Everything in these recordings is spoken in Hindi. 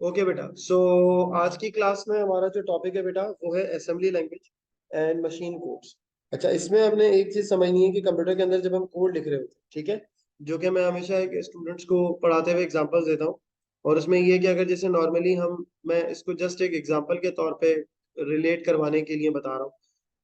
ओके बेटा, आज की क्लास में हमारा जो टॉपिक है बेटा वो है assembly language and machine codes. अच्छा, इसमें हमने एक चीज समझनी है कि कंप्यूटर के अंदर जब हम कोड लिख रहे होते हैं, ठीक है, जो कि मैं हमेशा एक स्टूडेंट्स को पढ़ाते हुए एग्जांपल्स देता हूँ। और उसमें ये कि अगर जैसे नॉर्मली मैं इसको जस्ट एक एग्जांपल के तौर पे रिलेट करवाने के लिए बता रहा हूँ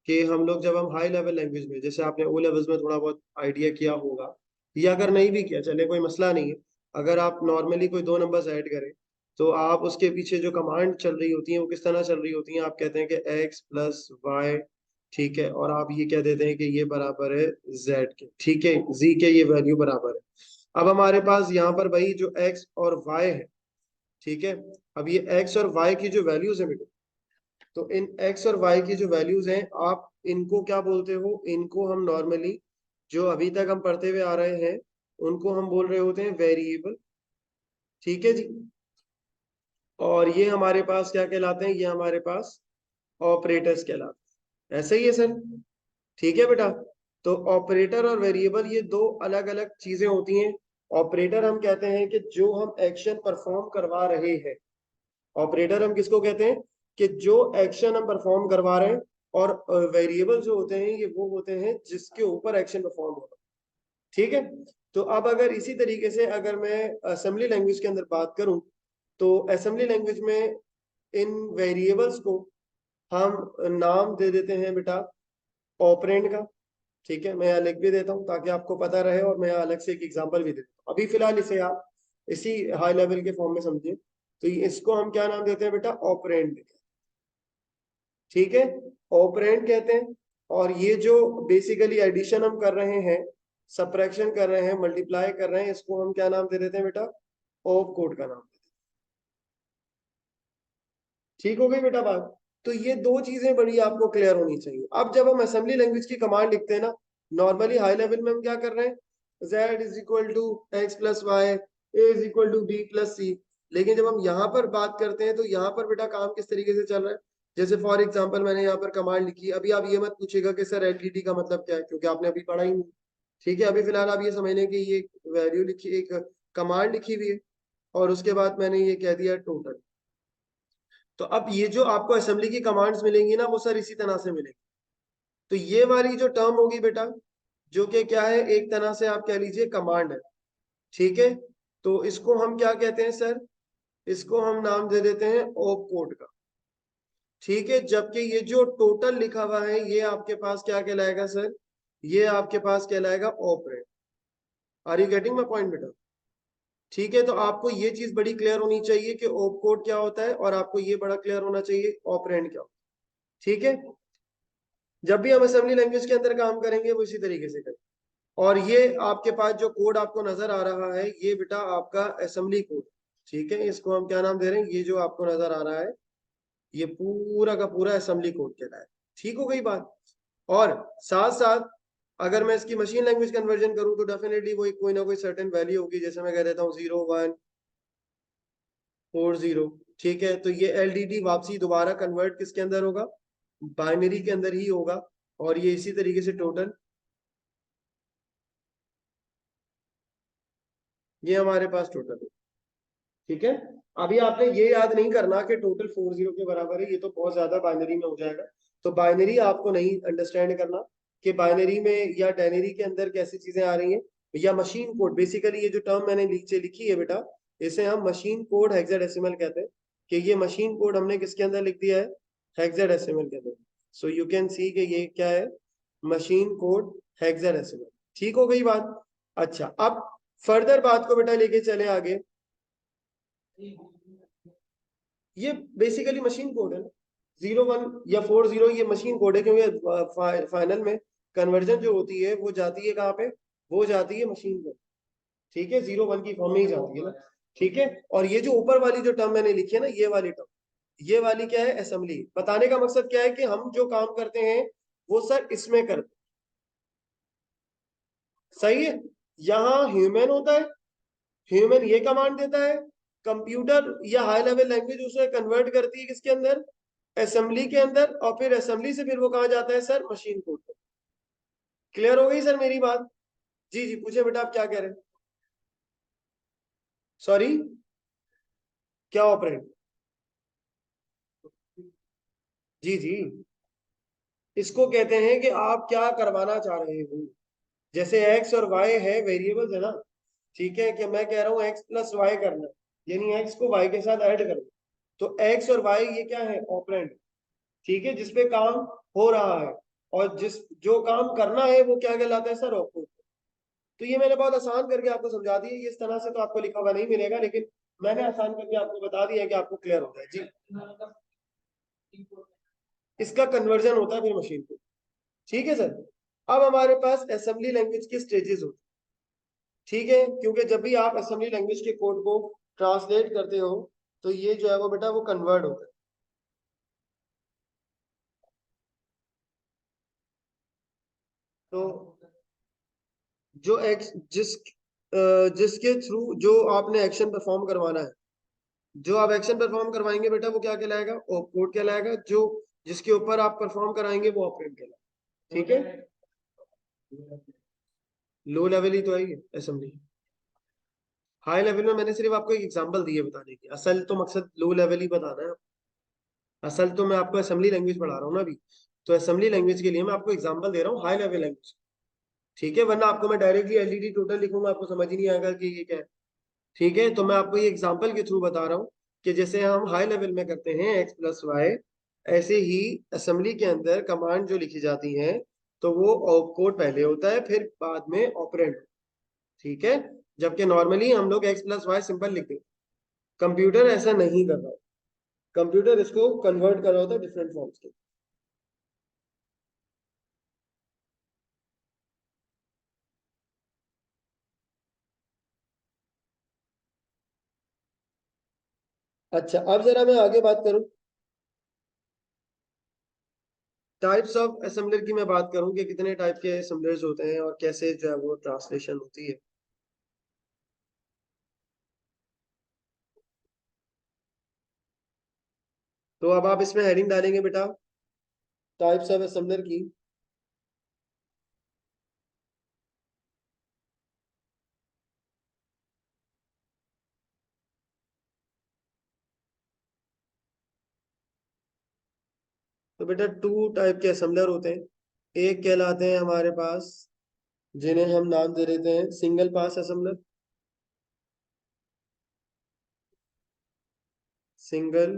कि जब हम हाई लेवल लैंग्वेज में, जैसे आपने ओ लेवल्स में थोड़ा बहुत आइडिया किया होगा, या अगर नहीं भी किया चले कोई मसला नहीं है। अगर आप नॉर्मली कोई दो नंबर्स ऐड करें तो आप उसके पीछे जो कमांड चल रही होती है वो किस तरह चल रही होती है, आप कहते हैं कि एक्स प्लस वाई, ठीक है, और आप ये कह देते हैं कि ये बराबर है जेड के, ठीक है, जी के ये वैल्यू बराबर है। अब हमारे पास यहाँ पर भाई जो एक्स और वाई है, ठीक है, अब ये एक्स और वाई की जो वैल्यूज है बेटे, तो इन एक्स और वाई की जो वैल्यूज हैं आप इनको क्या बोलते हो, इनको हम नॉर्मली जो अभी तक हम पढ़ते हुए आ रहे हैं उनको हम बोल रहे होते हैं वेरिएबल, ठीक है जी। और ये हमारे पास क्या कहलाते हैं, ये हमारे पास ऑपरेटर्स कहलाते हैं, ऐसे ही है सर, ठीक है बेटा। तो ऑपरेटर और वेरिएबल ये दो अलग अलग चीजें होती हैं। ऑपरेटर हम कहते हैं कि जो हम एक्शन परफॉर्म करवा रहे हैं, ऑपरेटर हम किसको कहते हैं कि जो एक्शन हम परफॉर्म करवा रहे हैं। और वेरिएबल जो होते हैं ये वो होते हैं जिसके ऊपर एक्शन परफॉर्म हो रहा है, ठीक है। तो अब अगर इसी तरीके से अगर मैं असेंबली लैंग्वेज के अंदर बात करूं, तो असेंबली लैंग्वेज में इन वेरिएबल्स को हम नाम दे देते हैं बेटा ऑपरेंड का, ठीक है। मैं यहाँ लिख भी देता हूँ ताकि आपको पता रहे, और मैं यहाँ अलग से एक एग्जांपल भी देता हूँ। अभी फिलहाल इसे आप इसी हाई लेवल के फॉर्म में समझिए। तो इसको हम क्या नाम देते हैं बेटा, ऑपरेंड, ठीक है, ऑपरेंड कहते हैं। और ये जो बेसिकली एडिशन हम कर रहे हैं, सब्ट्रैक्शन कर रहे हैं, मल्टीप्लाई कर रहे हैं, इसको हम क्या नाम दे देते हैं बेटा, ऑप कोड का नाम। ठीक हो गई बेटा बात। तो ये दो चीजें बड़ी आपको क्लियर होनी चाहिए। अब जब हम असेंबली लैंग्वेज की कमांड लिखते हैं ना, नॉर्मली हाई लेवल में हम क्या कर रहे हैं, z is equal to x plus y, A is equal to B plus C. लेकिन जब हम यहाँ पर बात करते हैं तो यहाँ पर बेटा काम किस तरीके से चल रहा है। जैसे फॉर एग्जाम्पल मैंने यहाँ पर कमांड लिखी, अभी आप ये मत पूछेगा कि सर एलटीडी का मतलब क्या है, क्योंकि आपने अभी पढ़ा ही नहीं, ठीक है। अभी फिलहाल आप ये समझ लें कि ये वैल्यू लिखी, एक कमांड लिखी हुई है, और उसके बाद मैंने ये कह दिया टोटल। तो अब ये जो आपको असेंबली की कमांड्स मिलेंगी ना वो सर इसी तरह से मिलेंगी। तो ये वाली जो टर्म होगी बेटा, जो कि क्या है, एक तरह से आप कह लीजिए कमांड है, ठीक है। तो इसको हम क्या कहते हैं सर, इसको हम नाम दे देते हैं ओप कोड का, ठीक है। जबकि ये जो टोटल लिखा हुआ है ये आपके पास क्या कहलाएगा सर, ये आपके पास कहलाएगा operand. Are you getting my point बेटा, ठीक है। तो आपको ये चीज बड़ी क्लियर होनी चाहिए कि ओप कोड क्या होता है, और आपको ये बड़ा क्लियर होना चाहिए ऑपरेंड क्या होता है, ठीक है। जब भी हम असेंबली लैंग्वेज के अंदर काम करेंगे वो इसी तरीके से करें। और ये आपके पास जो कोड आपको नजर आ रहा है ये बेटा आपका असेंबली कोड, ठीक है। इसको हम क्या नाम दे रहे हैं, ये जो आपको नजर आ रहा है ये पूरा का पूरा असेंबली कोड कहलाता है, ठीक हो गई बात। और साथ साथ अगर मैं इसकी मशीन लैंग्वेज कन्वर्जन करूं तो डेफिनेटली वो कोई ना कोई सर्टेन वैल्यू होगी, जैसे मैं कह देता हूँ 0140, ठीक है। तो ये एलडीडी वापसी दोबारा कन्वर्ट किसके अंदर होगा, बाइनरी के अंदर ही होगा। और ये इसी तरीके से टोटल, ये हमारे पास टोटल है, ठीक है। अभी आपने ये याद नहीं करना कि टोटल 40 के बराबर है, ये तो बहुत ज्यादा बाइनरी में हो जाएगा। तो बाइनरी आपको नहीं अंडरस्टैंड करना कि बाइनरी में या टेनरी के अंदर कैसी चीजें आ रही हैं, या मशीन कोड। बेसिकली ये जो टर्म मैंने नीचे लिखी है बेटा, इसे हम मशीन कोड हेक्साडेसिमल कहते हैं, कि ये मशीन कोड हमने किसके अंदर लिख दिया है, हेक्साडेसिमल के अंदर। सो यू कैन सी कि ये क्या है, मशीन कोड हेक्साडेसिमल, ठीक हो गई बात। अच्छा, अब फर्दर बात को बेटा लेके चले आगे। ये बेसिकली मशीन कोड है ना, 01 या 40, ये मशीन कोड है, क्योंकि फाइनल में कन्वर्जन जो होती है वो जाती है कहाँ पे, वो जाती है मशीन कोड, ठीक है, 01 की फॉर्म में ही जाती है ना, ठीक है। और ये जो ऊपर वाली जो टर्म मैंने लिखी है ना, ये वाली टर्म, ये वाली क्या है, असेंबली। बताने का मकसद क्या है कि हम जो काम करते हैं वो सर इसमें करते हैं, सही है। यहाँ ह्यूमन होता है, ह्यूमन ये कमांड देता है, कंप्यूटर या हाई लेवल लैंग्वेज उसे कन्वर्ट करती है किसके अंदर, असेंबली के अंदर, और फिर असेंबली से फिर वो कहा जाता है सर मशीन कोड। क्लियर हो गई सर मेरी बात। जी जी पूछे बेटा, आप क्या कह रहे हैं, सॉरी। क्या ऑपरेंड? जी जी, इसको कहते हैं कि आप क्या करवाना चाह रहे हो। जैसे एक्स और वाई है, वेरिएबल्स है ना, ठीक है, कि मैं कह रहा हूँ एक्स प्लस वाई करना, यानी एक्स को वाई के साथ ऐड करना, तो एक्स और वाई ये क्या है? ऑपरेंड, ठीक है, जिसपे काम हो रहा है, और जिस जो काम करना है वो क्या कहलाता है सर? ऑपरेंड। तो ये मैंने बहुत आसान करके आपको समझा दिया, ये इस तरह से तो आपको लिखा हुआ नहीं मिलेगा, लेकिन मैंने आसान करके आपको बता दिया कि आपको क्लियर हो जाए जी। इसका कन्वर्जन होता है फिर मशीन को, ठीक है सर। अब हमारे पास असेंबली लैंग्वेज की स्टेजेस होती है, ठीक है, क्योंकि जब भी आप असेंबली लैंग्वेज के कोड को ट्रांसलेट करते हो तो ये जो है वो बेटा वो कन्वर्ट होता है। तो जो एक्स जिस जिसके थ्रू जो आपने एक्शन परफॉर्म करवाना है, जो आप एक्शन परफॉर्म करवाएंगे बेटा वो क्या कहलाएगा? कोड कहलाएगा। जो जिसके ऊपर आप परफॉर्म कराएंगे वो ऑपरेंड कहलाएगा, ठीक है। लो लेवल ही तो है असेंबली। हाई लेवल में मैंने सिर्फ आपको एक एग्जांपल दिए बताने की, असल तो मकसद लो लेवल ही बताना है। असल तो मैं आपको असेंबली लैंग्वेज पढ़ा रहा हूँ ना अभी, तो असेंबली लैंग्वेज के लिए मैं आपको एग्जांपल दे रहा हूँ हाई लेवल लैंग्वेज, ठीक है, वरना आपको मैं डायरेक्टली एलईडी टोटल लिखूंगा आपको समझ ही नहीं आएगा कि ये क्या है, ठीक है। तो मैं आपको ये एग्जांपल के थ्रू बता रहा हूँ कि जैसे हम हाई लेवल में करते हैं एक्स प्लस वाई, ऐसे ही असेंबली के अंदर कमांड जो लिखी जाती है तो वो कोड पहले होता है फिर बाद में ऑपरेंड, ठीक है। जबकि नॉर्मली हम लोग एक्स प्लस वाई सिंपल लिखते हैं, कंप्यूटर ऐसा नहीं कर रहा, कंप्यूटर इसको कन्वर्ट कर रहा होता है डिफरेंट फॉर्म्स के। अच्छा, अब जरा मैं आगे बात करूं, टाइप्स ऑफ असेंबलर की मैं बात करूं कि कितने टाइप के असेंबलर्स होते हैं और कैसे जो है वो ट्रांसलेशन होती है। तो अब आप इसमें हेडिंग डालेंगे बेटा टाइप्स ऑफ असेंबलर की। तो बेटा टू टाइप के असेंबलर होते हैं, एक कहलाते हैं हमारे पास जिन्हें हम नाम दे देते हैं single pass assembler, single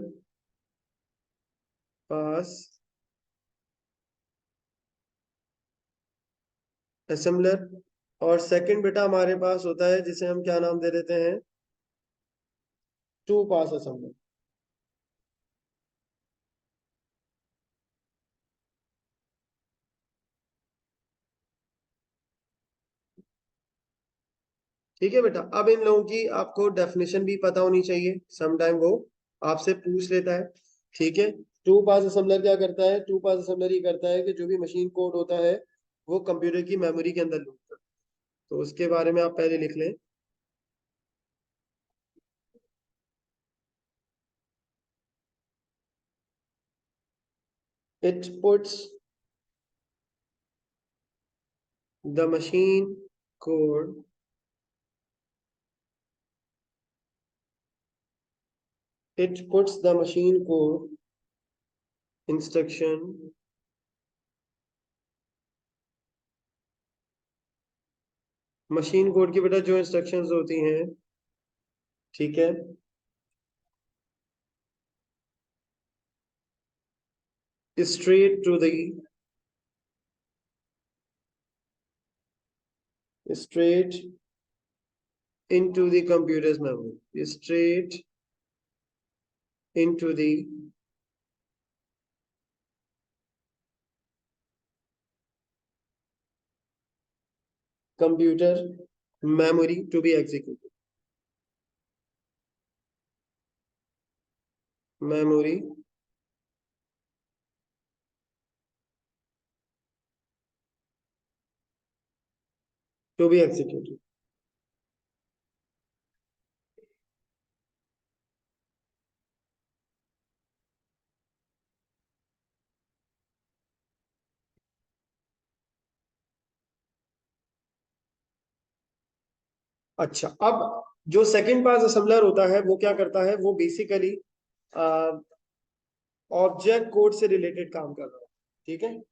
pass assembler. और सेकंड बेटा हमारे पास होता है जिसे हम क्या नाम दे देते हैं? Two pass assembler. ठीक है बेटा, अब इन लोगों की आपको डेफिनेशन भी पता होनी चाहिए, समटाइम वो आपसे पूछ लेता है, ठीक है। टू पास असेंबलर क्या करता है? टू पास असेंबलर ये करता है कि जो भी मशीन कोड होता है वो कंप्यूटर की मेमोरी के अंदर लूप करता है। तो उसके बारे में आप पहले लिख लें। It puts the machine code it puts the machine code instruction machine code की बेटा जो इंस्ट्रक्शंस होती हैं, ठीक है, straight to the straight into the computer's memory, straight into the computer memory to be executed, memory to be executed। अच्छा, अब जो सेकंड पास असेंबलर होता है वो क्या करता है, वो बेसिकली ऑब्जेक्ट कोड से रिलेटेड काम कर रहा है। ठीक है,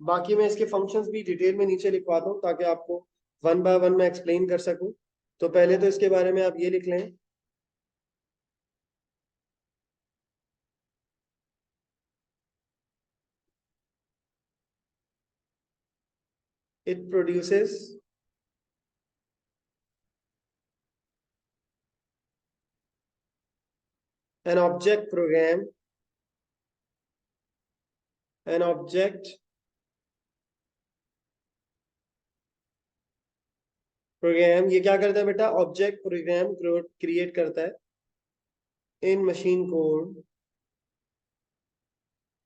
बाकी मैं इसके फंक्शंस भी डिटेल में नीचे लिखवाता हूँ ताकि आपको वन बाय वन मैं एक्सप्लेन कर सकूं। तो पहले तो इसके बारे में आप ये लिख लें, it produces an object program, an object program, ये क्या करता है बेटा, ऑब्जेक्ट प्रोग्राम क्रिएट करता है in machine code,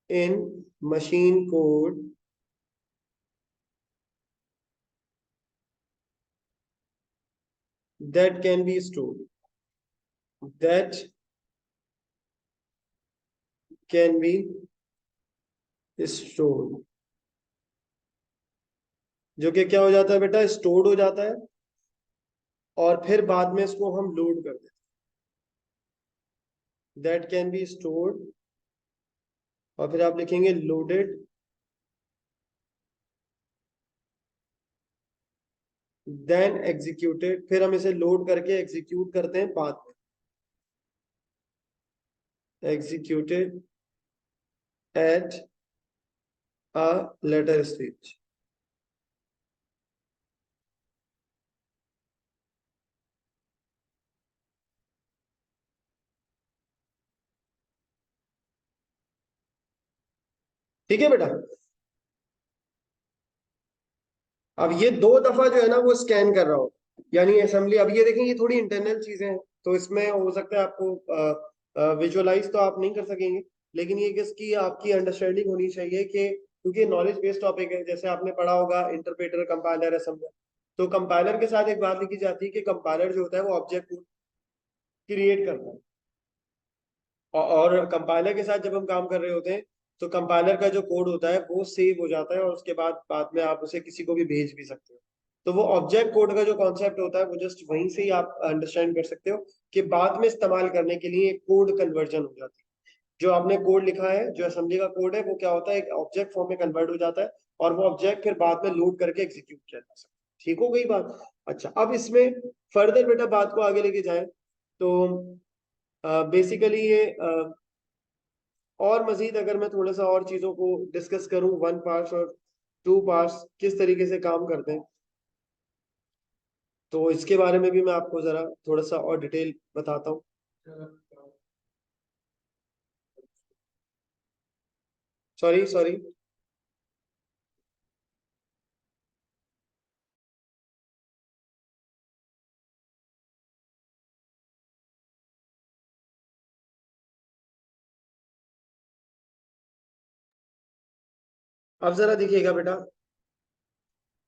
in machine code that can be stored, that can be stored, जो कि क्या हो जाता है बेटा, स्टोर्ड हो जाता है और फिर बाद में इसको हम लोड कर देते हैं। that can be stored और फिर आप लिखेंगे लोडेड, देन एग्जीक्यूटेड, फिर हम इसे लोड करके एग्जीक्यूट करते हैं बाद में, executed at a later stage. ठीक है बेटा, अब ये दो दफा जो है ना वो स्कैन कर रहा हो, यानी असेंबली, अब ये देखें ये थोड़ी इंटरनल चीजें हैं तो इसमें हो सकता है आपको विजुअलाइज तो आप नहीं कर सकेंगे, लेकिन ये किसकी आपकी अंडरस्टैंडिंग होनी चाहिए कि क्योंकि नॉलेज बेस्ड टॉपिक है, जैसे आपने पढ़ा होगा इंटरप्रेटर, कंपाइलर, असेंबलर। तो कंपाइलर के साथ एक बात लिखी जाती है कि कंपाइलर जो होता है वो ऑब्जेक्ट क्रिएट करता है, और कंपाइलर के साथ जब हम काम कर रहे होते हैं तो कंपाइलर का जो कोड होता है वो सेव हो जाता है और उसके बाद बाद में आप उसे किसी को भी भेज भी सकते हो। तो वो ऑब्जेक्ट कोड का जो कॉन्सेप्ट होता है वो जस्ट वहीं से ही आप अंडरस्टैंड कर सकते हो कि बाद में इस्तेमाल करने के लिए कोड कन्वर्जन हो जाती है। जो आपने कोड लिखा है, जो असेंबली का कोड है, वो क्या होता है, एक ऑब्जेक्ट फॉर्म में कन्वर्ट हो जाता है और वो ऑब्जेक्ट फिर बाद में लोड करके एग्जीक्यूट किया जा सकता है। ठीक हो गई बात। अच्छा, अब इसमें फर्दर बेटा बात को आगे लेके जाए तो बेसिकली ये और मजीद अगर मैं थोड़ा सा और चीजों को डिस्कस करूं, वन पार्ट्स और टू पार्ट्स किस तरीके से काम करते हैं, तो इसके बारे में भी मैं आपको जरा थोड़ा सा और डिटेल बताता हूँ। सॉरी सॉरी, अब जरा देखिएगा बेटा,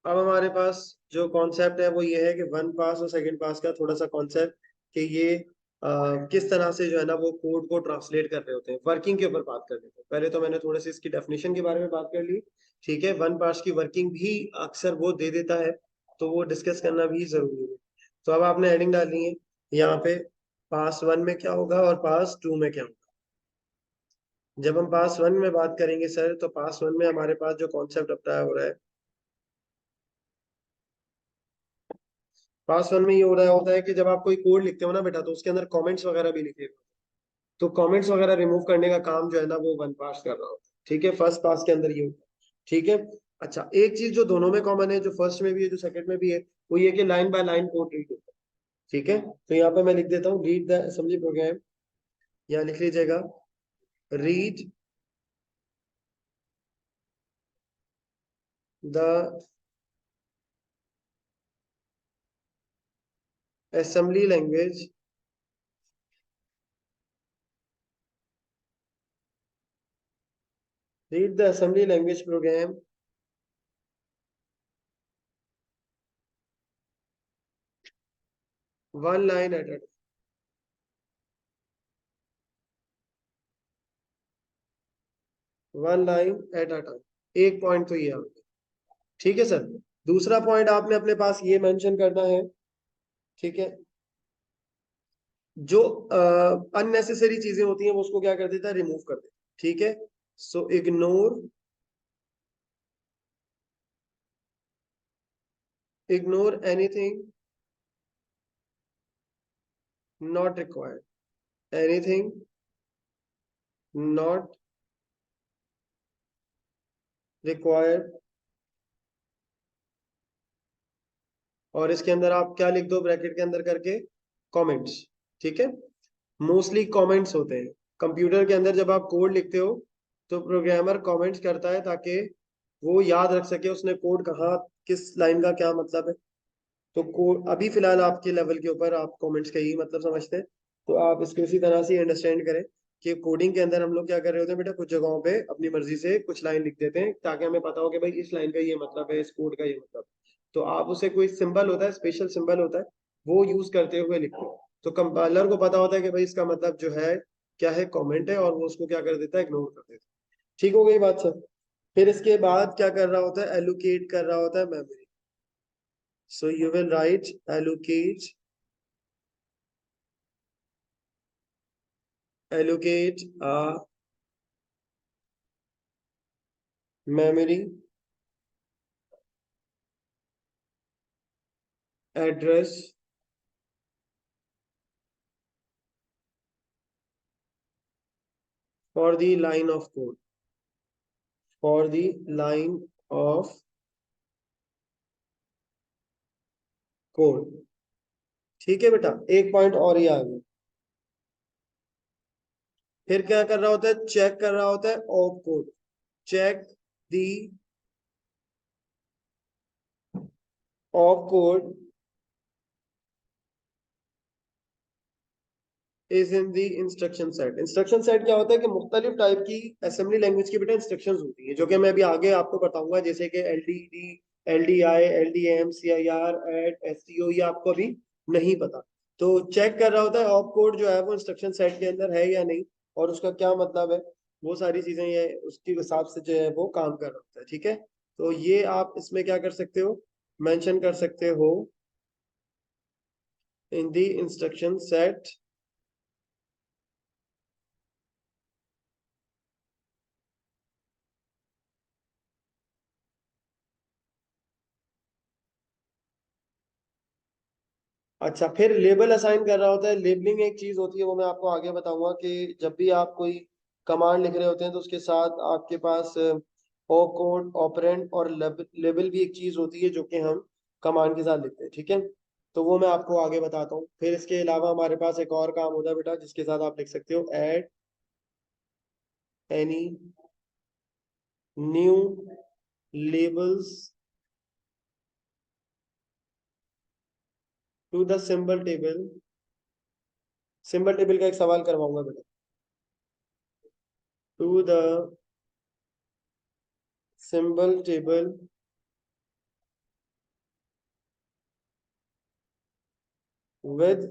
अब हमारे पास जो कॉन्सेप्ट है वो ये है कि वन पास और सेकंड पास का थोड़ा सा कॉन्सेप्ट कि ये किस तरह से जो है ना वो कोड को ट्रांसलेट कर रहे होते हैं, वर्किंग के ऊपर बात कर लेते हैं। पहले तो मैंने थोड़ी सी इसकी डेफिनेशन के बारे में बात कर ली, ठीक है, वन पास की वर्किंग भी अक्सर वो दे देता है तो वो डिस्कस करना भी जरूरी है। तो अब आपने हेडिंग डालनी है यहाँ पे, पास वन में क्या होगा और पास टू में क्या होगा। जब हम पास वन में बात करेंगे सर, तो पास वन में हमारे पास जो कॉन्सेप्ट अप्लाई हो रहा है, पास वन में ये हो रहा होता है कि जब आप कोई कोड लिखते हो ना बेटा तो उसके अंदर कमेंट्स वगैरह भी लिखे, तो कमेंट्स वगैरह रिमूव करने का काम जो है ना वो वन पास कर रहा होता है। ठीक है, फर्स्ट पास के अंदर ये होता है। ठीक है, अच्छा, एक चीज जो दोनों में कॉमन है, जो फर्स्ट में भी है जो सेकंड में भी है, वो ये कि line by line code read होता है। ठीक है, तो यहाँ पे मैं लिख देता हूँ रीड द असेंबली प्रोग्राम, यहाँ लिख लीजिएगा read the assembly language, read the assembly language programme one line at a, one line at a time. एक पॉइंट तो ये आ गया। ठीक है सर, दूसरा पॉइंट आपने अपने पास ये मेंशन करना है, ठीक है, जो अननेसेसरी चीजें होती हैं वो उसको क्या कर देता है, रिमूव कर देता है। ठीक है, so ignore anything not required, anything not required. और इसके अंदर आप क्या लिख दो ब्रैकेट के अंदर करके, कमेंट्स। ठीक है, मोस्टली कमेंट्स होते हैं कंप्यूटर के अंदर। जब आप कोड लिखते हो तो प्रोग्रामर कमेंट्स करता है ताकि वो याद रख सके उसने कोड कहाँ, किस लाइन का क्या मतलब है। तो कोड अभी फिलहाल आपके लेवल के ऊपर आप कमेंट्स का ही मतलब समझते हैं, तो आप इसको इसी तरह से अंडरस्टैंड करें कि कोडिंग के अंदर हम लोग क्या कर रहे होते हैं बेटा, कुछ जगहों पे अपनी मर्जी से कुछ लाइन लिख देते हैं ताकि हमें पता हो कि भाई इस लाइन का ये मतलब है, इस कोड का ये मतलब। तो आप उसे कोई सिंबल होता है, स्पेशल सिंबल होता है, वो यूज करते हुए लिखते हैं। तो कंपाइलर को पता होता है कि भाई इसका मतलब जो है क्या है, कमेंट है, और वो उसको क्या कर देता है, इग्नोर कर देता है। ठीक हो गई बात सर। फिर इसके बाद क्या कर रहा होता है, एलोकेट कर रहा होता है memory. So you will write allocate a memory address for the line of code, for the line of code। ठीक है बेटा, एक पॉइंट और ही आ गया। फिर क्या कर रहा होता है, चेक कर रहा होता है op code. Check the op code is in the instruction set. Instruction set क्या होता है कि मुख्तलिफ टाइप की असेंबली लैंग्वेज की बेटा इंस्ट्रक्शंस होती है, जो कि मैं अभी आगे आपको बताऊंगा, जैसे कि L D D, L D I, L D M, C I R, add, S T O, ये आपको अभी नहीं पता। तो चेक कर रहा होता है ऑप कोड जो है वो इंस्ट्रक्शन सेट के अंदर है या नहीं, और उसका क्या मतलब है, वो सारी चीजें ये उसके हिसाब से जो है वो काम कर रहा होता है। ठीक है, तो ये आप इसमें क्या कर सकते हो, मेंशन कर सकते हो इन दी इंस्ट्रक्शन सेट। अच्छा, फिर लेबल असाइन कर रहा होता है। लेबलिंग एक चीज होती है, वो मैं आपको आगे बताऊंगा कि जब भी आप कोई कमांड लिख रहे होते हैं तो उसके साथ आपके पास ओ कोड, ऑपरेंड और लेबल भी एक चीज होती है जो कि हम कमांड के साथ लिखते हैं। ठीक है, तो वो मैं आपको आगे बताता हूँ। फिर इसके अलावा हमारे पास एक और काम होता है बेटा, जिसके साथ आप लिख सकते हो, add any new labels to the symbol table. Symbol table का एक सवाल करवाऊंगा बेटा। To the symbol table with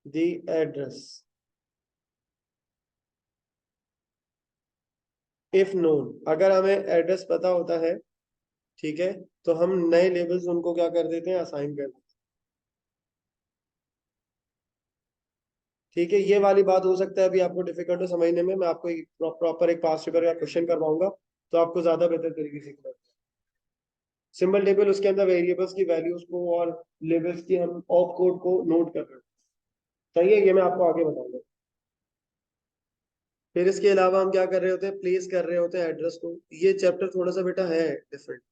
the address if known। अगर हमें एड्रेस पता होता है, ठीक है, तो हम नए लेबल्स उनको क्या कर देते हैं, असाइन कर देते हैं। ठीक है, ये वाली बात हो सकता है अभी आपको डिफिकल्ट हो समझने में, मैं आपको एक प्रॉपर एक पास्ट पेपर का क्वेश्चन करवाऊंगा, तो आपको ज्यादा बेहतर तरीके से समझ। सिंबल टेबल, उसके अंदर वेरिएबल्स की वैल्यूज को और लेबल्स की हम ऑप कोड को नोट कर रहे हैं। सही है, ये मैं आपको आगे बताऊंगा। फिर इसके अलावा हम क्या कर रहे होते हैं, प्लेस कर रहे होते हैं एड्रेस को। ये चैप्टर थोड़ा सा बेटा है डिफरेंट।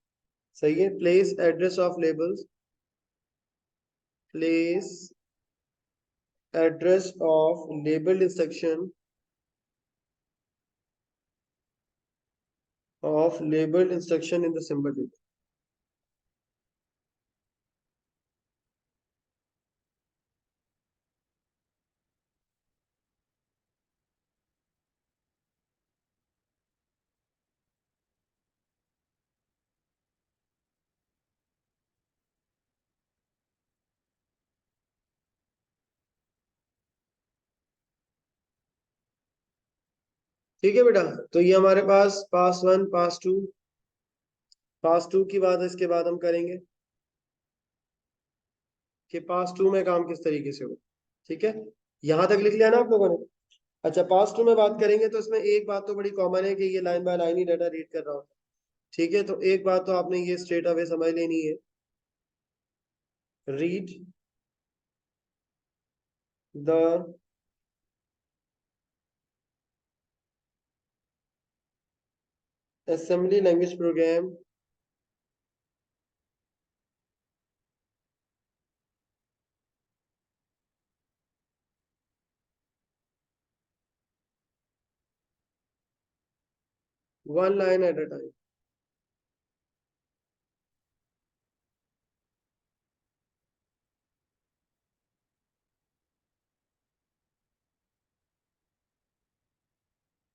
सही है, place address of labels, place address of labeled instruction in the symbol table। ठीक है बेटा, तो ये हमारे पास पास वन, पास टू की बात है, इसके बाद हम करेंगे कि पास टू में काम किस तरीके से हो। ठीक है, यहां तक लिख लिया ना आप लोगों ने। अच्छा, पास टू में बात करेंगे तो इसमें एक बात तो बड़ी कॉमन है कि ये line by line he data read कर रहा होता है। ठीक है, तो एक बात तो आपने ये स्ट्रेट अवे समझ लेनी है, read the assembly language program one line at a time।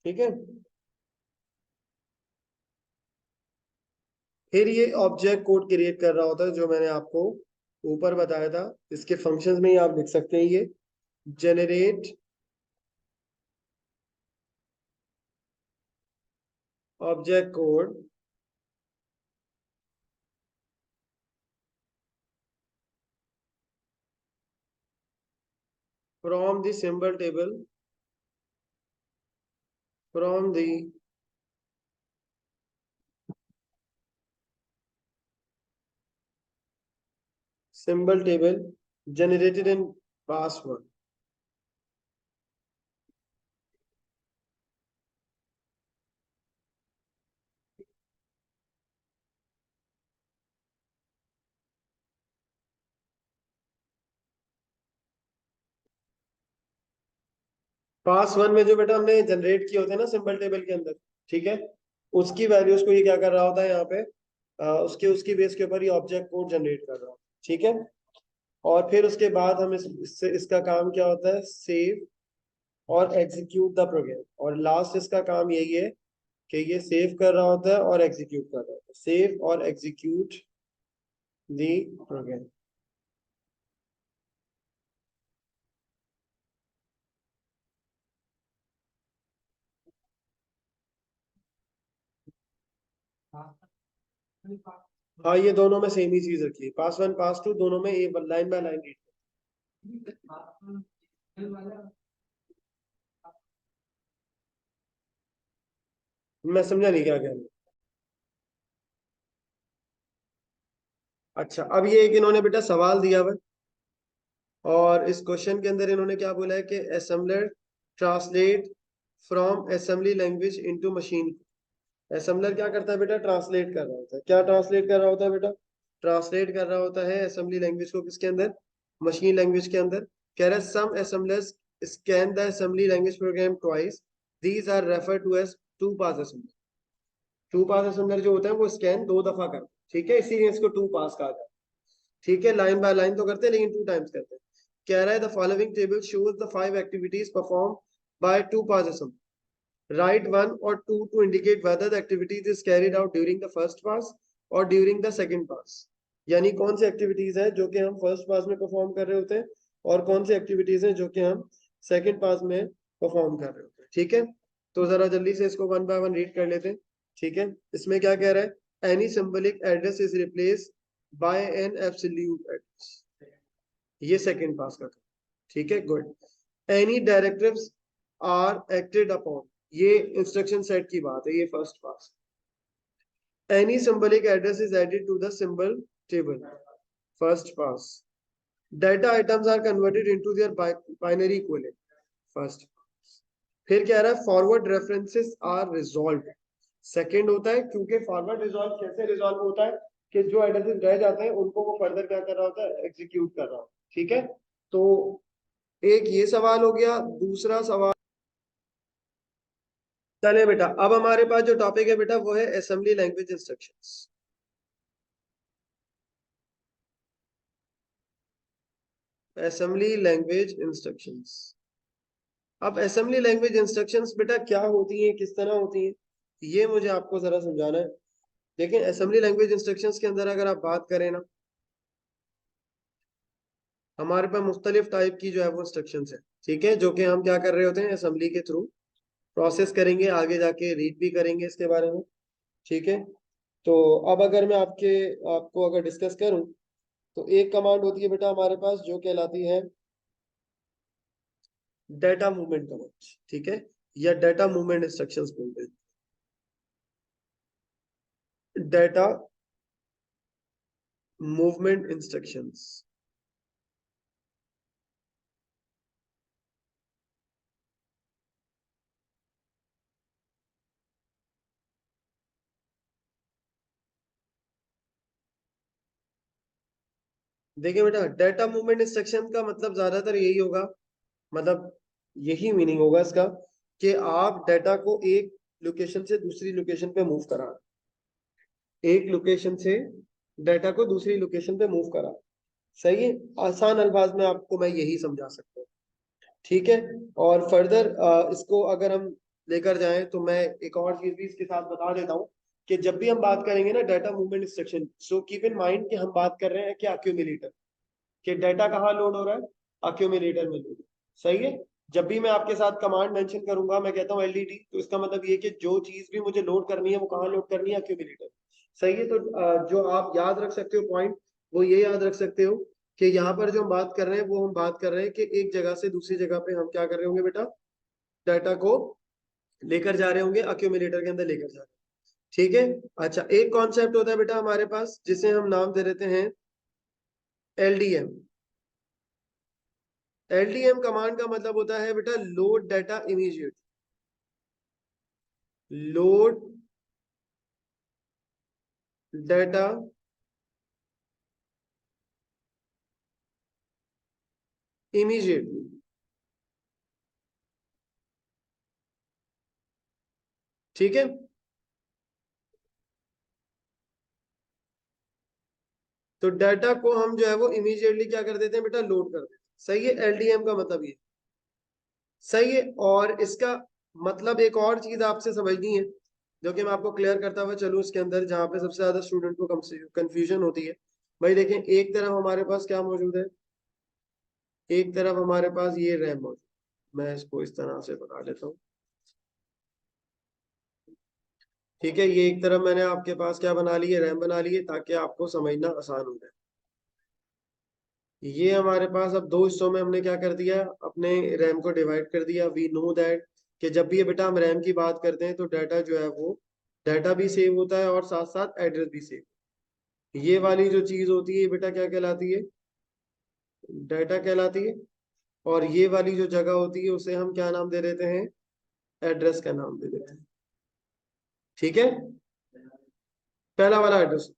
ठीक है, फिर ये ऑब्जेक्ट कोड क्रिएट कर रहा होता है जो मैंने आपको ऊपर बताया था। इसके फंक्शंस में ही आप लिख सकते हैं, ये generate object code from the symbol table, from the symbol table generated in pass1। पास1 में जो बेटा हमने जनरेट किए होते हैं ना सिंबल टेबल के अंदर, ठीक है, उसकी वैल्यूज को ये क्या कर रहा होता है यहाँ पे, उसके उसकी बेस के ऊपर ये ऑब्जेक्ट कोड जनरेट कर रहा होता है। ठीक है, और फिर उसके बाद हम इसका काम क्या होता है, सेव और एग्जीक्यूट द प्रोग्राम। और लास्ट इसका काम यही है कि ये सेव कर रहा होता है और एग्जीक्यूट कर रहा होता है, सेव और एग्जीक्यूट द प्रोग्राम। हाँ, ये दोनों में सेम ही चीज रखी है, पास1 पास2 दोनों में ये लाइन बाय लाइन रीड। मैं समझा नहीं क्या कह रहे हैं। अच्छा, अब ये एक इन्होंने बेटा सवाल दिया हुआ है, और इस क्वेश्चन के अंदर इन्होंने क्या बोला है कि assembler translate from assembly language into machine. Assembler क्या करता है बेटा, ट्रांसलेट कर रहा होता है। क्या ट्रांसलेट कर रहा होता है बेटा, ट्रांसलेट कर रहा होता है असेंबली लैंग्वेज को किसके अंदर, मशीन लैंग्वेज के अंदर। कह रहा है some assemblers scan the assembly language program twice, these are refer to as two pass assembler. Two pass assembler जो होता है वो स्कैन दो दफा करता है, ठीक है, इसीलिए इसको टू पास कहा जाता है। ठीक है, लाइन बाय लाइन तो करते हैं लेकिन टू टाइम्स करते हैं। कह रहा है the following table shows the 5 activities performed by two pass assembler, write 1 और 2 to indicate whether the activities is carried out during the first pass और ड्यूरिंग द सेकंड पास। यानी कौन सी एक्टिविटीज है जो कि हम फर्स्ट पास में परफॉर्म कर रहे होते हैं, और कौन सी एक्टिविटीज है जो कि हम सेकंड पास में परफॉर्म कर रहे होते हैं। ठीक है, तो जरा जल्दी से इसको वन बाय वन रीड कर लेते हैं। ठीक है, इसमें क्या कह रहा है, any symbolic address is replace by an absolute address, ये सेकंड पास का था। ठीक है, good. Any directives are acted upon, ये इंस्ट्रक्शन सेट की बात है, ये first pass. Any symbolic address is added to the symbol table, first pass. Data items are converted into their binary equivalent, first. फिर क्या रहा है, forward references are resolve, second होता है, क्योंकि फॉरवर्ड रिजॉल्व कैसे रिजॉल्व होता है कि जो एड्रेसेस रह जाते हैं उनको वो फर्दर क्या कर रहा होता है, एग्जीक्यूट कर रहा होता है। ठीक है, तो एक ये सवाल हो गया। दूसरा सवाल, चले बेटा, अब हमारे पास जो टॉपिक है बेटा वो है assembly language instructions. Assembly language instructions. अब असेंबली लैंग्वेज इंस्ट्रक्शंस बेटा क्या होती हैं, किस तरह होती हैं, ये मुझे आपको जरा समझाना है। लेकिन असेंबली लैंग्वेज इंस्ट्रक्शंस के अंदर अगर आप बात करें ना, हमारे पास मुख्तलिफ टाइप की जो है वो इंस्ट्रक्शंस है। ठीक है, जो कि हम क्या कर रहे होते हैं, असेंबली के थ्रू प्रोसेस करेंगे, आगे जाके रीड भी करेंगे इसके बारे में। ठीक है, तो अब अगर मैं आपको अगर डिस्कस करूं, तो एक कमांड होती है बेटा हमारे पास जो कहलाती है डाटा मूवमेंट कमांड, ठीक है, या डाटा मूवमेंट इंस्ट्रक्शंस बोलते हैं, डाटा मूवमेंट इंस्ट्रक्शंस। देखिए बेटा डाटा मूवमेंट इंस्ट्रक्शन का मतलब ज्यादातर यही होगा, मतलब यही मीनिंग होगा इसका कि आप डाटा को एक लोकेशन से दूसरी लोकेशन पे मूव करा, एक लोकेशन से डाटा को दूसरी लोकेशन पे मूव करा। सही है, आसान अल्फाज में आपको मैं यही समझा सकता हूँ, ठीक है। और फर्दर इसको अगर हम लेकर जाएं तो मैं एक और चीज भी इसके साथ बता देता हूँ कि जब भी हम बात करेंगे ना data movement instruction, so keep in mind कि हम बात कर रहे हैं कि अक्यूमुलेटर, कि डाटा कहाँ लोड हो रहा है, अक्यूमुलेटर में लोड। सही है, जब भी मैं आपके साथ कमांड मेंशन करूंगा, मैं कहता हूँ एलडीटी, तो इसका मतलब ये कि जो चीज भी मुझे लोड करनी है वो कहाँ लोड करनी है, अक्यूमुलेटर। सही है, तो जो आप याद रख सकते हो पॉइंट, वो ये याद रख सकते हो कि यहाँ पर जो हम बात कर रहे हैं वो हम बात कर रहे हैं कि एक जगह से दूसरी जगह पे हम क्या कर रहे होंगे बेटा, डाटा को लेकर जा रहे होंगे, अक्यूमुलेटर के अंदर लेकर जा रहे हैं, ठीक है। अच्छा, एक कॉन्सेप्ट होता है बेटा हमारे पास जिसे हम नाम दे देते हैं एलडीएम। एलडीएम कमांड का मतलब होता है बेटा load data immediate, load data immediately, ठीक है। तो डाटा को हम जो है वो इमीडिएटली क्या कर देते हैं बेटा, लोड कर देते हैं। सही है, एलडीएम का मतलब ये, सही है। और इसका मतलब एक और चीज आपसे समझनी है जो कि मैं आपको क्लियर करता हुआ चलूं इसके अंदर, जहां पे सबसे ज्यादा स्टूडेंट को कंफ्यूजन होती है। भाई देखें, एक तरफ हमारे पास क्या मौजूद है, एक तरफ हमारे पास ये रैम मौजूद, मैं इसको इस तरह से बना लेता हूँ, ठीक है। ये एक तरफ मैंने आपके पास क्या बना ली है, रैम बना ली है, ताकि आपको समझना आसान हो जाए। ये हमारे पास अब दो हिस्सों में हमने क्या कर दिया, अपने रैम को डिवाइड कर दिया। वी नो दैट कि जब भी ये बेटा हम रैम की बात करते हैं तो डाटा जो है वो, डाटा भी सेव होता है और साथ साथ एड्रेस भी सेव। ये वाली जो चीज होती है ये बेटा क्या कहलाती है, डाटा कहलाती है। और ये वाली जो जगह होती है उसे हम क्या नाम दे देते हैं, एड्रेस का नाम दे देते हैं, ठीक है। पहला वाला एड्रेस,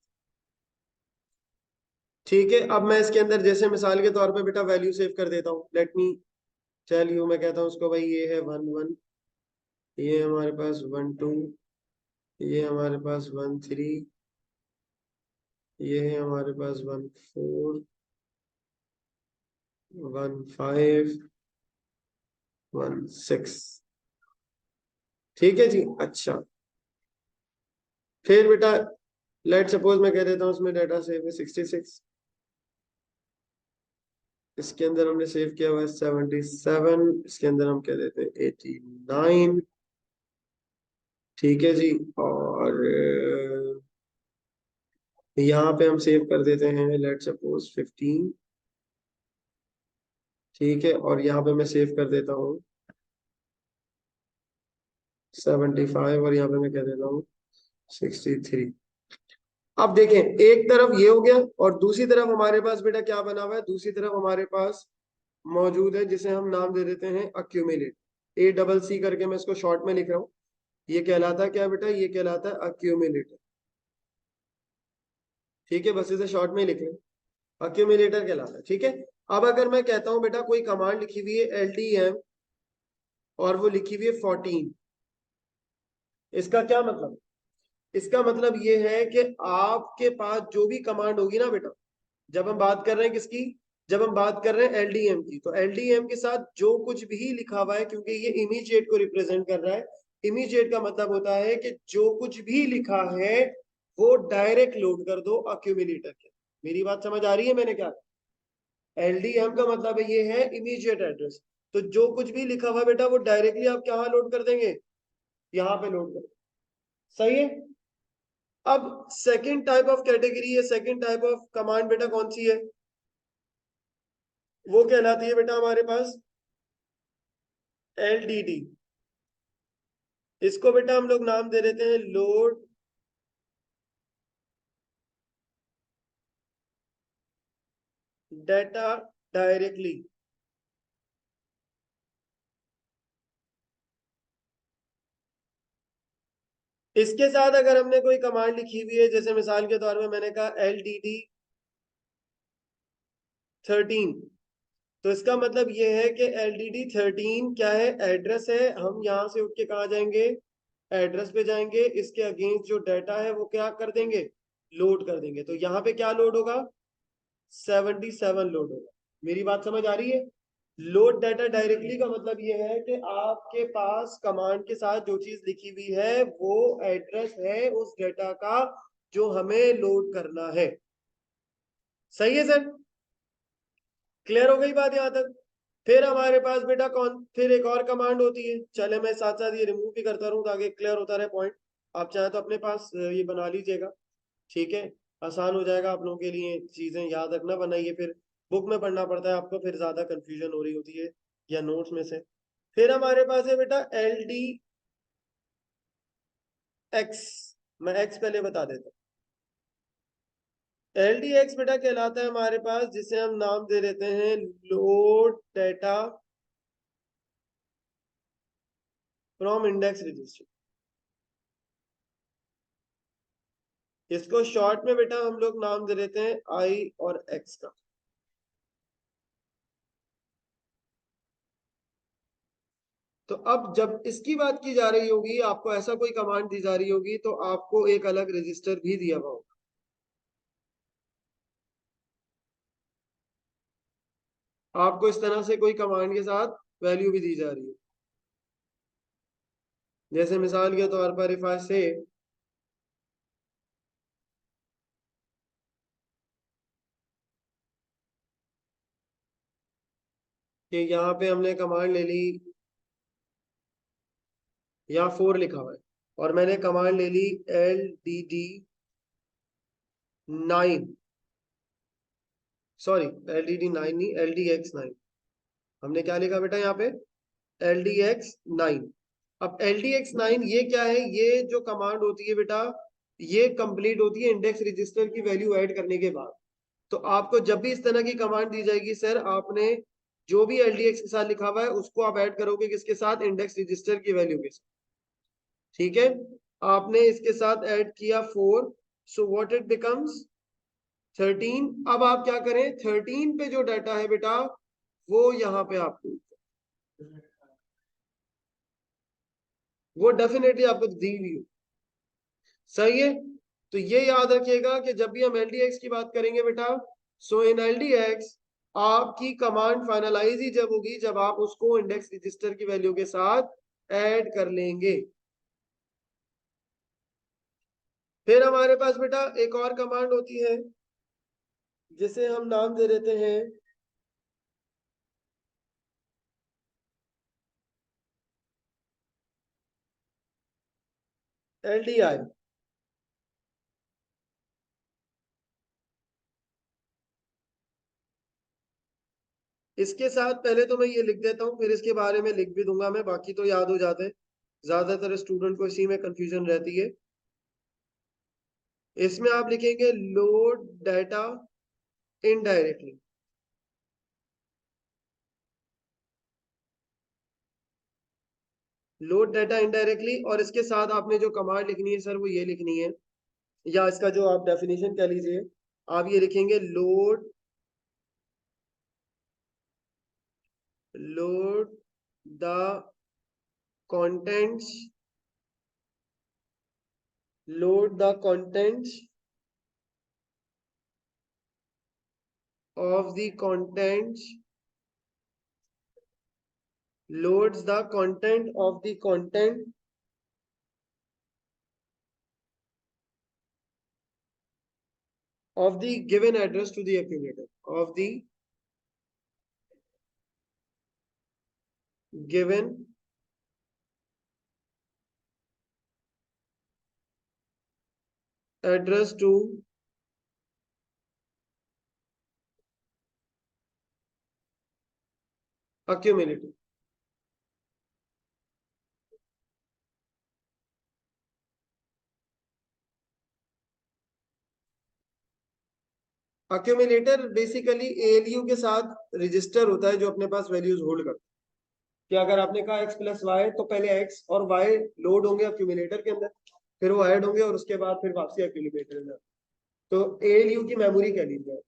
ठीक है। अब मैं इसके अंदर जैसे मिसाल के तौर पे बेटा वैल्यू सेव कर देता हूँ, लेट मी टेल यू, मैं कहता हूँ उसको भाई ये है 11, ये हमारे पास 12, ये हमारे पास 13, ये है हमारे पास 14, 15, 16, ठीक है जी। अच्छा, फिर बेटा लेट सपोज मैं कह देता हूँ उसमें डाटा सेव है 66, इसके अंदर हमने सेव किया हुआ है 77, इसके अंदर हम कह देते हैं 89, ठीक है जी। और यहाँ पे हम सेव कर देते हैं लेट सपोज 15, ठीक है। और यहाँ पे मैं सेव कर देता हूँ 75, और यहाँ पे मैं कह देता हूँ 63। अब देखें, एक तरफ ये हो गया और दूसरी तरफ हमारे पास बेटा क्या बना हुआ है, दूसरी तरफ हमारे पास मौजूद है जिसे हम नाम दे देते हैं अक्यूमुलेट, ए डबल सी करके मैं इसको शॉर्ट में लिख रहा हूँ। ये कहलाता है क्या बेटा, ये कहलाता है अक्यूमुलेटर, ठीक है, बस इसे शॉर्ट में लिख लें, अक्यूमुलेटर कहलाता है, ठीक है। अब अगर मैं कहता हूं बेटा कोई कमांड लिखी हुई है एलडीएम और वो लिखी हुई है 14, इसका क्या मतलब, इसका मतलब ये है कि आपके पास जो भी कमांड होगी ना बेटा, जब हम बात कर रहे हैं किसकी, जब हम बात कर रहे हैं एलडीएम की, तो एलडीएम के साथ जो कुछ भी लिखा हुआ है, क्योंकि ये इमीडिएट को रिप्रेजेंट कर रहा है, इमीडिएट का मतलब होता है कि जो कुछ भी लिखा है वो डायरेक्ट लोड कर दो अक्यूमुलेटर के। मेरी बात समझ आ रही है मैंने क्या, एलडीएम का मतलब है ये है इमीडिएट एड्रेस, तो जो कुछ भी लिखा हुआ है बेटा वो डायरेक्टली आप कहाँ लोड कर देंगे, यहाँ पे लोड कर, सही है। अब सेकंड टाइप ऑफ कैटेगरी है, सेकंड टाइप ऑफ कमांड बेटा कौन सी है? वो कहलाती है बेटा हमारे पास LDD। इसको बेटा हम लोग नाम दे देते हैं लोड डाटा डायरेक्टली। इसके साथ अगर हमने कोई कमांड लिखी हुई है, जैसे मिसाल के तौर पे मैंने कहा LDD13, तो इसका मतलब ये है कि LDD13 क्या है? एड्रेस है। हम यहाँ से उठ के कहा जाएंगे? एड्रेस पे जाएंगे, इसके अगेंस्ट जो डाटा है वो क्या कर देंगे? लोड कर देंगे। तो यहाँ पे क्या लोड होगा? 77 लोड होगा। मेरी बात समझ आ रही है? लोड डाटा डायरेक्टली का मतलब ये है कि आपके पास कमांड के साथ जो चीज लिखी हुई है वो एड्रेस है उस डाटा का जो हमें लोड करना है। सही है सर? क्लियर हो गई बात यहां तक? फिर हमारे पास बेटा फिर एक और कमांड होती है। चले मैं साथ साथ ये रिमूव भी करता रहूं ताकि क्लियर होता रहे पॉइंट। आप चाहे तो अपने पास ये बना लीजिएगा, ठीक है? आसान हो जाएगा आप लोगों के लिए चीजें याद रखना, बनाइए फिर बुक में पढ़ना पड़ता है आपको, फिर ज्यादा कंफ्यूजन हो रही होती है या नोट्स में से। फिर हमारे पास है बेटा LDX। मैं एक्स पहले बता देता हूँ। LDX बेटा कहलाता है हमारे पास, जिसे हम नाम दे देते हैं load data from index register. इसको शॉर्ट में बेटा हम लोग नाम दे देते हैं आई और एक्स का। तो अब जब इसकी बात की जा रही होगी, आपको ऐसा कोई कमांड दी जा रही होगी, तो आपको एक अलग रजिस्टर भी दिया हुआ होगा। आपको इस तरह से कोई कमांड के साथ वैल्यू भी दी जा रही है। जैसे मिसाल के तौर पर इफ आई से कि यहाँ पे हमने कमांड ले ली, यहाँ 4 लिखा हुआ है, और मैंने कमांड ले ली LDD9, सॉरी LDD9 नहीं, LDX9। हमने क्या लिखा बेटा यहाँ पे? LDX9। अब LDX9 ये क्या है? ये जो कमांड होती है बेटा, ये कंप्लीट होती है इंडेक्स रजिस्टर की वैल्यू ऐड करने के बाद। तो आपको जब भी इस तरह की कमांड दी जाएगी, सर आपने जो भी LDX के साथ लिखा हुआ है उसको आप ऐड करोगे किसके साथ? इंडेक्स रजिस्टर की वैल्यू के साथ। ठीक है? आपने इसके साथ ऐड किया 4, सो व्हाट इट बिकम्स 13। अब आप क्या करें? 13 पे जो डाटा है बेटा वो यहाँ पे आपको, वो डेफिनेटली आपको दी हुई हो। सही है? तो ये याद रखिएगा कि जब भी हम LDX की बात करेंगे बेटा, सो इन LDX आपकी कमांड फाइनलाइज ही जब होगी जब आप उसको इंडेक्स रजिस्टर की वैल्यू के साथ ऐड कर लेंगे। फिर हमारे पास बेटा एक और कमांड होती है जिसे हम नाम दे देते हैं LDI। इसके साथ पहले तो मैं ये लिख देता हूँ, फिर इसके बारे में लिख भी दूंगा मैं, बाकी तो याद हो जाते हैं। ज्यादातर स्टूडेंट को इसी में कंफ्यूजन रहती है। इसमें आप लिखेंगे load data indirectly. Load data indirectly, और इसके साथ आपने जो कमांड लिखनी है सर वो ये लिखनी है, या इसका जो आप डेफिनेशन कह लीजिए, आप ये लिखेंगे load the contents load the contents of the contents loads the content of the content of the given address to the accumulator of the given address to accumulator। accumulator basically ALU के साथ रजिस्टर होता है जो अपने पास वैल्यूज होल्ड करता है कि अगर आपने कहा x प्लस वाई तो पहले x और y लोड होंगे accumulator के अंदर, फिर वो ऐड होंगे और उसके बाद फिर वापसी accumulator में। तो ALU की मेमोरी कह लीजिए आप।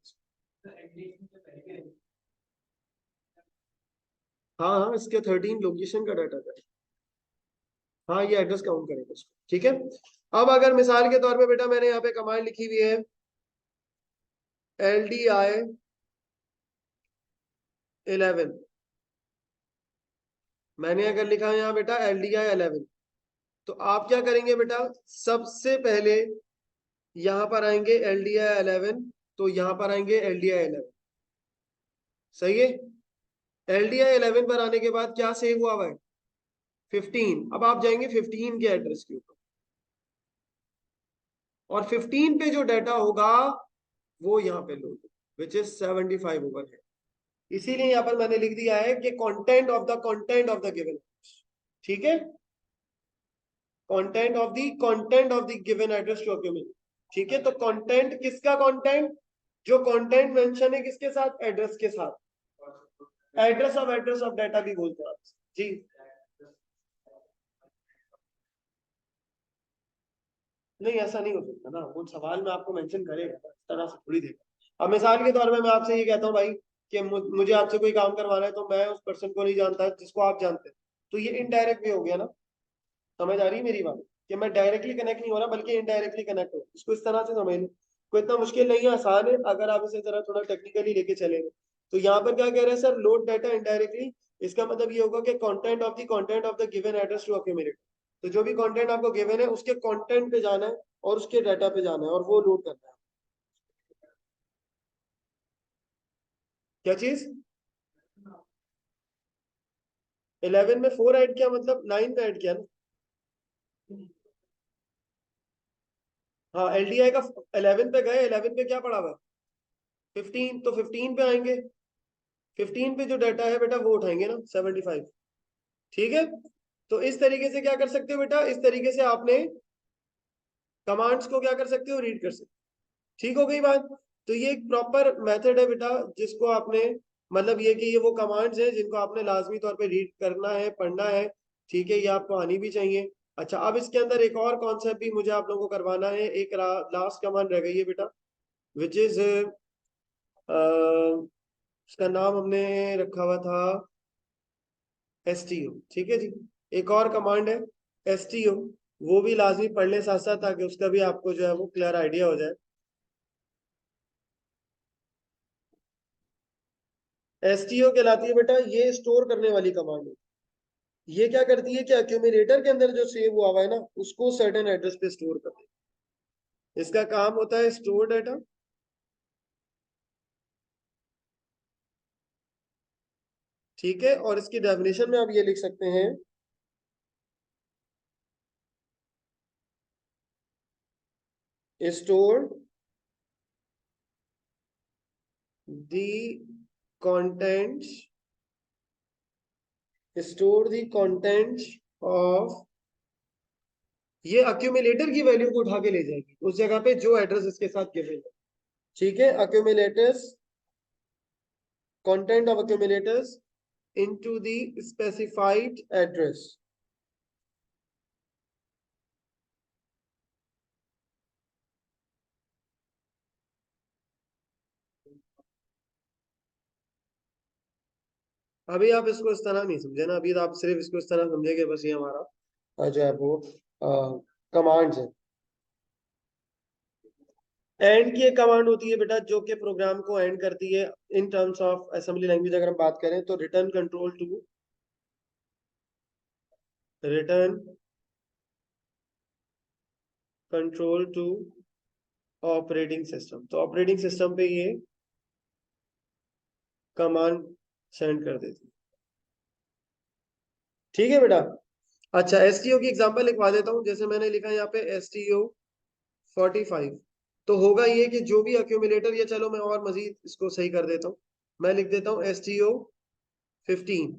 हाँ हाँ, इसके 13 लोकेशन का डाटा है। हाँ, ये एड्रेस काउंट करेगा उसको, ठीक है। अब अगर मिसाल के तौर पे बेटा मैंने यहाँ पे कमांड लिखी हुई है LDI11, मैंने अगर लिखा है यहाँ बेटा LDI11, तो आप क्या करेंगे बेटा, सबसे पहले यहाँ पर आएंगे LDI11, तो यहाँ पर आएंगे LDI11, सही है। LDI11 पर आने के बाद क्या सेव हुआ है 15। अब आप जाएंगे 15 के एड्रेस के ऊपर, और 15 पे जो डाटा होगा वो यहाँ पे लोड, विच इज 75 ओवर है। इसीलिए यहाँ पर मैंने लिख दिया है कि कंटेंट ऑफ द गिवन, ठीक है, content of the given address to accumulate, ठीक है। तो कंटेंट किसका कंटेंट, जो कंटेंट मेंशन है किसके साथ, एड्रेस के साथ, एड्रेस ऑफ डाटा भी बोलते हैं आप जी। नहीं, ऐसा नहीं हो सकता ना, वो सवाल में आपको मेंशन करेगा, इस तरह से थोड़ी देगा। अब मिसाल के तौर पे मैं आपसे ये कहता हूँ भाई कि मुझे आपसे कोई काम करवाना है, तो मैं उस पर्सन को नहीं जानता जिसको आप जानते हैं, तो ये इनडायरेक्ट वे हो गया ना। समझ आ रही है मेरी बात, कि मैं डायरेक्टली कनेक्ट नहीं हो रहा बल्कि इनडायरेक्टली कनेक्ट हो, इसको इस तरह से समझ लो। कोई इतना मुश्किल नहीं है, आसान है अगर आप इसे जरा थोड़ा टेक्निकली लेके चलेंगे। तो यहाँ पर क्या कह रहे हैं सर, लोड डाटा इनडायरेक्टली, इसका मतलब ये होगा कि content of the given address to accumulate. तो जो भी कंटेंट आपको गिवन है उसके कंटेंट पे जाना है और उसके डाटा पे जाना है और वो लोड करना है। क्या चीज, 11 में 4 ऐड किया मतलब 9 पे ऐड किया ना। हाँ, LDI का 11 पे गए, 11 पे क्या पड़ा हुआ है 15, तो 15 पे आएंगे, 15 पे जो डाटा है बेटा वो उठाएंगे ना 75, ठीक है। तो इस तरीके से क्या कर सकते हो बेटा, इस तरीके से आपने कमांड्स को क्या कर सकते हो, रीड कर सकते हो, ठीक हो गई बात। तो ये एक प्रॉपर मेथड है बेटा जिसको आपने, मतलब ये कि ये वो कमांड्स हैं जिनको आपने लाजमी तौर पे रीड करना है, पढ़ना है, ठीक है, ये आपको आनी भी चाहिए। अच्छा, अब इसके अंदर एक और कॉन्सेप्ट भी मुझे आप लोगों को करवाना है, एक लास्ट कमांड रह गई है बेटा, विच इज उसका नाम हमने रखा हुआ था STO, ठीक है जी। एक और कमांड है STO, वो भी लाजमी पढ़ लें साथ साथ, ताकि उसका भी आपको जो है वो क्लियर आइडिया हो जाए। STO कहलाती है बेटा, ये स्टोर करने वाली कमांड है। ये क्या करती है कि अक्यूमुलेटर के अंदर जो सेव हुआ है ना उसको सर्टेन एड्रेस पे स्टोर करती है, इसका काम होता है स्टोर डाटा, ठीक है। और इसकी डेफिनेशन में आप ये लिख सकते हैं, store the contents, store the contents of, ये अक्यूमुलेटर की वैल्यू को उठा के ले जाएगी उस जगह पे जो एड्रेस इसके साथ गिवन है, ठीक है। Accumulators, content of accumulators into the specified address. अभी आप इसको इस तरह नहीं समझे ना, अभी तो आप सिर्फ इसको इस तरह समझेंगे बस ये हमारा जो है वो कमांड्स है। एंड की एक कमांड होती है बेटा जो कि प्रोग्राम को एंड करती है in terms of assembly language. अगर हम बात करें तो return control to operating system, तो ऑपरेटिंग सिस्टम पे ये कमांड सेंड कर देती है, ठीक है बेटा। अच्छा, STO की एग्जांपल लिखवा देता हूँ, जैसे मैंने लिखा है यहाँ पे STO 45। तो होगा ये कि जो भी अक्यूमुलेटर, या चलो मैं और मजीद इसको सही कर देता हूँ, मैं लिख देता हूँ STO 15।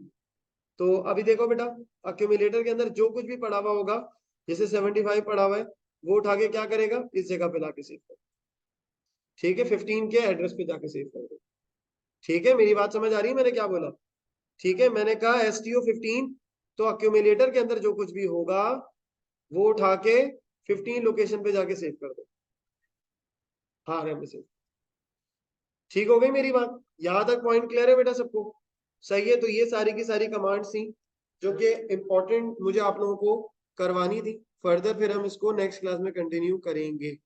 तो अभी देखो बेटा, अक्यूमुलेटर के अंदर जो कुछ भी पड़ा हुआ होगा, जैसे 75 पड़ा हुआ है, वो उठा के क्या करेगा, इस जगह पे लाके सेव कर, ठीक है, 15 के एड्रेस पे जाके सेव कर दो। ठीक है, मेरी बात समझ आ रही है मैंने क्या बोला? ठीक है, मैंने कहा STO 15, तो अक्यूमुलेटर के अंदर जो कुछ भी होगा वो उठा के 15 लोकेशन पे जाके सेव कर दो। हाँ रैम से। ठीक हो गई मेरी बात? यहां तक पॉइंट क्लियर है बेटा सबको? सही है, तो ये सारी की सारी कमांड्स थी जो कि इंपॉर्टेंट मुझे आप लोगों को करवानी थी। फर्दर फिर हम इसको नेक्स्ट क्लास में कंटिन्यू करेंगे।